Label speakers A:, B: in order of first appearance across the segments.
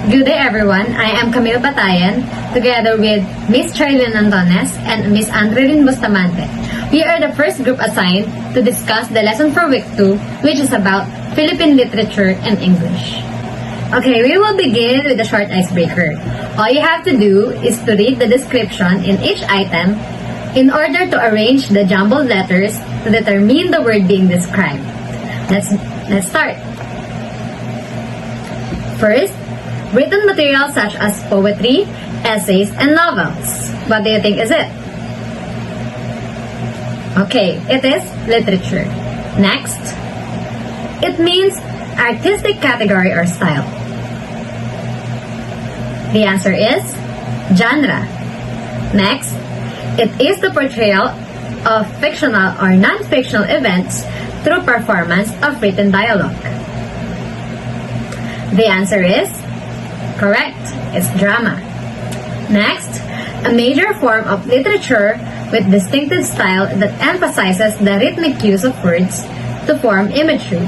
A: Good day everyone, I am Camile Batayen together with Miss Charlyn Antones and Miss Andrelene Bustamante. We are the first group assigned to discuss the lesson for week 2, which is about Philippine literature and English. Okay, we will begin with a short icebreaker. All you have to do is to read the description in each item in order to arrange the jumbled letters to determine the word being described. Let's start. First, written material such as poetry, essays, and novels. What do you think is it? Okay, it is literature. Next, it means artistic category or style. The answer is genre. Next, it is the portrayal of fictional or non-fictional events through performance of written dialogue. The answer is correct. It's drama. Next, a major form of literature with distinctive style that emphasizes the rhythmic use of words to form imagery.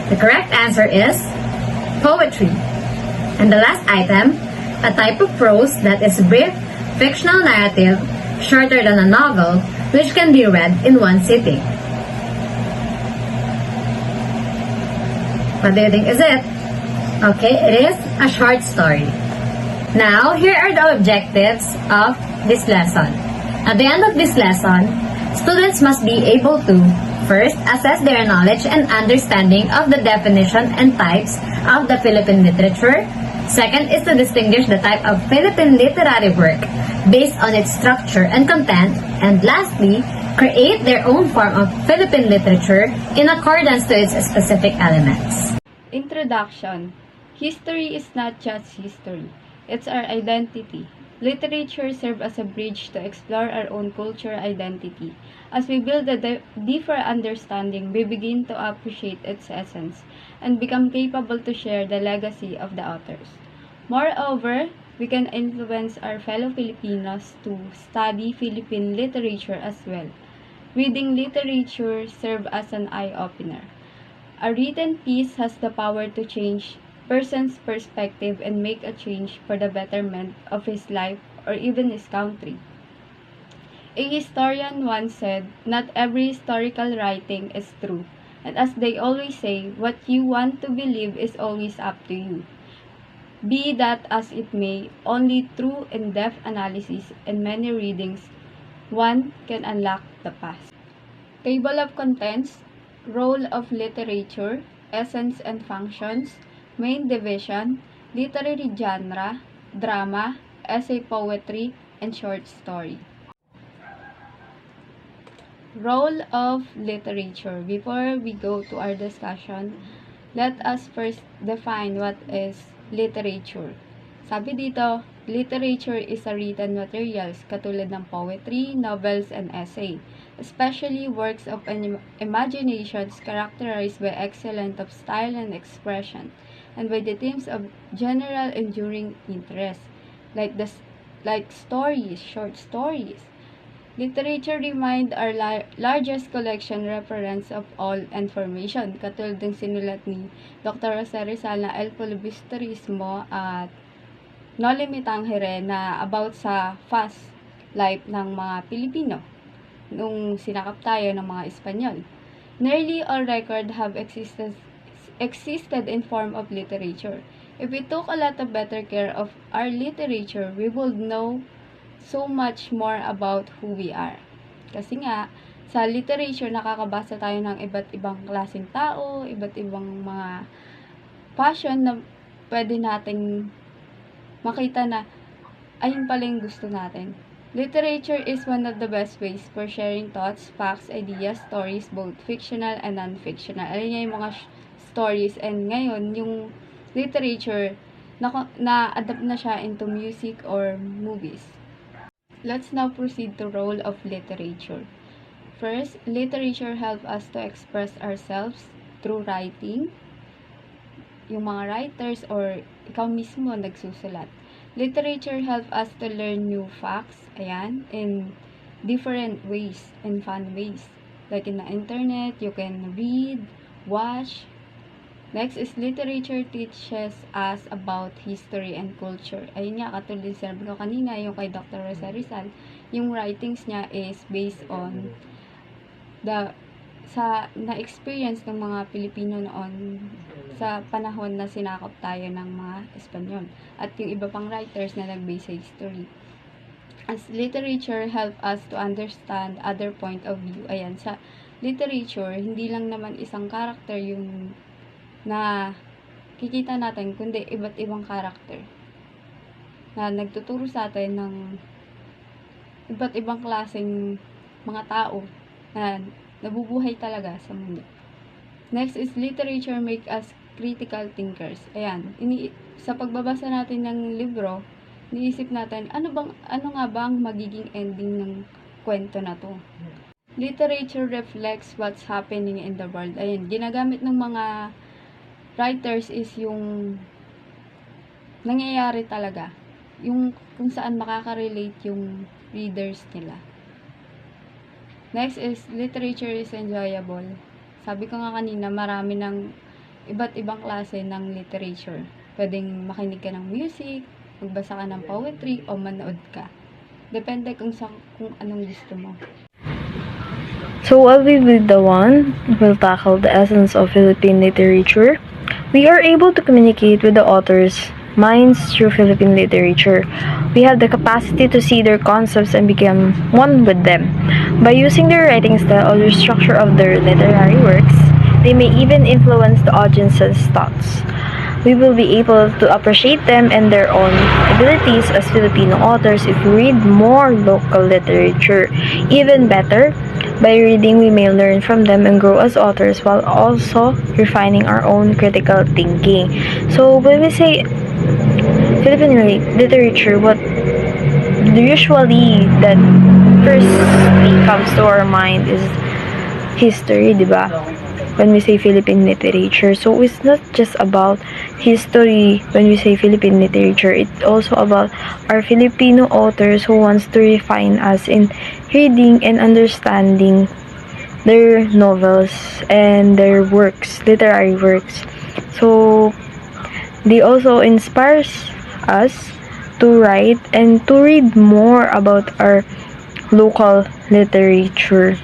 A: The correct answer is poetry. And the last item, a type of prose that is brief, fictional narrative, shorter than a novel, which can be read in one sitting. What do you think is it? Okay, it is a short story. Now, here are the objectives of this lesson. At the end of this lesson, students must be able to first, assess their knowledge and understanding of the definition and types of the Philippine literature. Second is to distinguish the type of Philippine literary work based on its structure and content. And lastly, create their own form of Philippine literature in accordance to its specific elements.
B: Introduction. History is not just history. It's our identity. Literature serves as a bridge to explore our own culture identity. As we build a deeper understanding, we begin to appreciate its essence and become capable to share the legacy of the authors. Moreover, we can influence our fellow Filipinos to study Philippine literature as well. Reading literature serves as an eye-opener. A written piece has the power to change person's perspective and make a change for the betterment of his life or even his country. A historian once said, "Not every historical writing is true, and as they always say, what you want to believe is always up to you." Be that as it may, only through in-depth analysis and many readings, one can unlock the past. Table of contents, role of literature, essence and functions, main division, literary genre, drama, essay poetry, and short story. Role of literature. Before we go to our discussion, let us first define what is literature. Sabi dito, literature is a written materials katulad ng poetry, novels, and essay, especially works of imaginations characterized by excellence of style and expression, and by the themes of general enduring interest, like stories, short stories. Literature remind our largest collection reference of all information, katulad ng sinulat ni Dr. Jose Rizal na El Filibusterismo at No Limitang Hire na about sa fast life ng mga Pilipino nung sinakap tayo ng mga Espanyol. Nearly all record have existed in form of literature. If we took a lot of better care of our literature, we would know so much more about who we are. Kasi nga, sa literature, nakakabasa tayo ng iba't ibang klaseng tao, iba't ibang mga passion na pwede nating makita na ayun pala yung gusto natin. Literature is one of the best ways for sharing thoughts, facts, ideas, stories, both fictional and non-fictional. Alin niya yung mga stories, and ngayon, yung literature, na-adapt na siya into music or movies. Let's now proceed to role of literature. First, literature helps us to express ourselves through writing. Yung mga writers or ikaw mismo nagsusulat. Literature helps us to learn new facts, ayan, in different ways and fun ways. Like in the internet, you can read, watch, Next is literature teaches us about history and culture. Ayun nga, katulad din sinabi ko kanina, yung kay Dr. Rosa Rizal, yung writings niya is based on sa na-experience ng mga Pilipino noon sa panahon na sinakop tayo ng mga Espanyol. At yung iba pang writers na nag-base sa history. As literature help us to understand other point of view. Ayan, sa literature, hindi lang naman isang character yung na kikita natin, kundi iba't ibang karakter na nagtuturo sa atin ng iba't ibang klaseng mga tao na nabubuhay talaga sa mundo. Next is literature make us critical thinkers. Ayan, sa pagbabasa natin ng libro, iniisip natin, ano nga ba ang magiging ending ng kwento na to? Literature reflects what's happening in the world. Ayan, ginagamit ng mga writers is yung nangyayari talaga. Yung kung saan makaka-relate yung readers nila. Next is literature is enjoyable. Sabi ko nga kanina, marami ng iba't ibang klase ng literature. Pwedeng makinig ka ng music, magbasa ka ng poetry, o manood ka. Depende kung anong gusto mo.
C: So I'll be with the one who will tackle the essence of Philippine literature. We are able to communicate with the authors' minds through Philippine literature. We have the capacity to see their concepts and become one with them. By using their writing style or the structure of their literary works, they may even influence the audience's thoughts. We will be able to appreciate them and their own abilities as Filipino authors if we read more local literature. Even better, by reading, we may learn from them and grow as authors while also refining our own critical thinking. So, when we say Philippine literature, what usually that firstly comes to our mind is history, diba? When we say Philippine literature. So, it's not just about history when we say Philippine literature. It's also about our Filipino authors who wants to refine us in reading and understanding their novels and their works, literary works. So, they also inspires us to write and to read more about our local literature.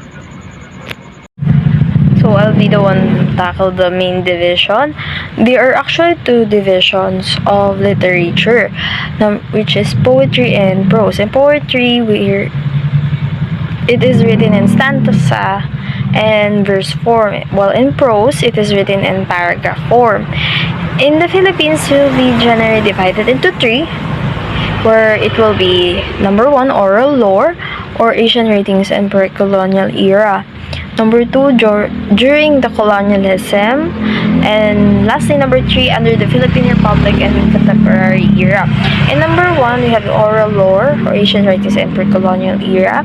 C: So I'll be the one to tackle the main division. There are actually two divisions of literature, which is poetry and prose. In poetry, it is written in stanza and verse form, while in prose, it is written in paragraph form. In the Philippines, it will be generally divided into three, where it will be number 1, oral lore, or Asian writings and pre-colonial era. Number 2, during the colonialism. And lastly, number 3, under the Philippine Republic and contemporary era. In number 1, we have oral lore, or Asian writings and pre-colonial era.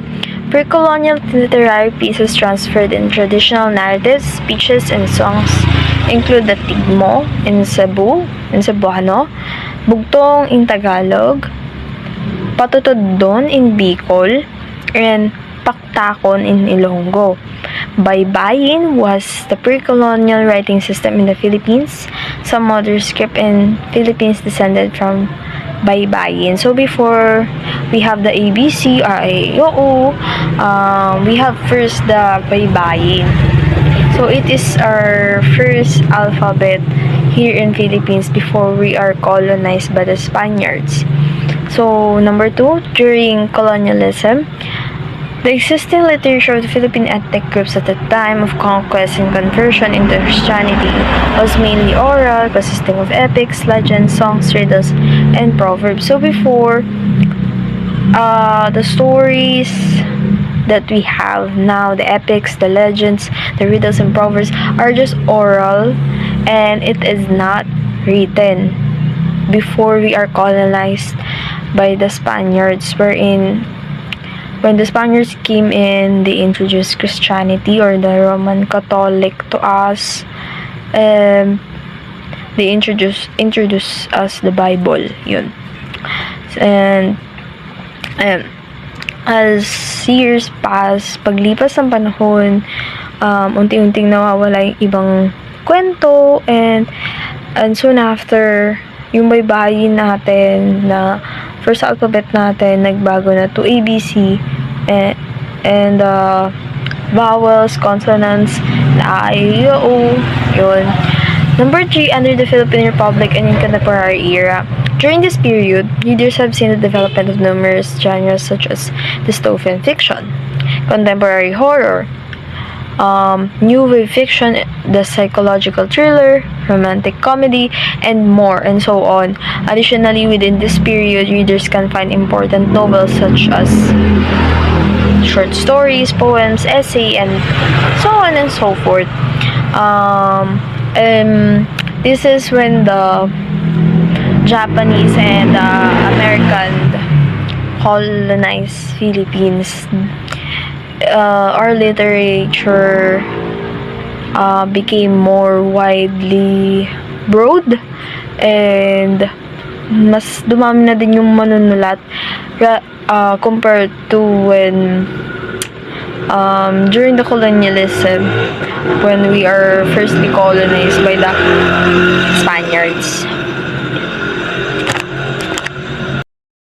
C: Pre-colonial literary pieces transferred in traditional narratives, speeches, and songs include the Tigmo in Cebuano, Bugtong in Tagalog, Patutudon in Bicol, and Paktakon in Ilonggo. Baybayin was the pre-colonial writing system in the Philippines. Some modern script in Philippines descended from Baybayin. So before we have the ABC, we have first the Baybayin. So it is our first alphabet here in Philippines before we are colonized by the Spaniards. So number 2, during colonialism, the existing literature of the Philippine ethnic groups at the time of conquest and conversion into Christianity was mainly oral, consisting of epics, legends, songs, riddles, and proverbs. So before, the stories that we have now, the epics, the legends, the riddles, and proverbs are just oral, and it is not written. Before we are colonized by the Spaniards, wherein when the Spaniards came in, they introduced Christianity or the Roman Catholic to us. They introduced us the Bible. Yun. And as years pass, paglipas ng panahon, unti-unting nawawala yung ibang kwento, and soon after, yung baybayin natin na first alphabet natin, nagbago na to ABC, and vowels, consonants, a, e, i, o, yun. Number 3, under the Philippine Republic and in contemporary era. During this period, readers have seen the development of numerous genres such as dystopian fiction, contemporary horror, new wave fiction, the psychological thriller, romantic comedy, and more, and so on. Additionally, within this period, readers can find important novels such as short stories, poems, essay, and so on and so forth. This is when the Japanese and American colonized Philippines. Our literature became more widely broad, and mas dumami na din yung manunulat compared to when during the colonialism, when we are firstly colonized by the Spaniards.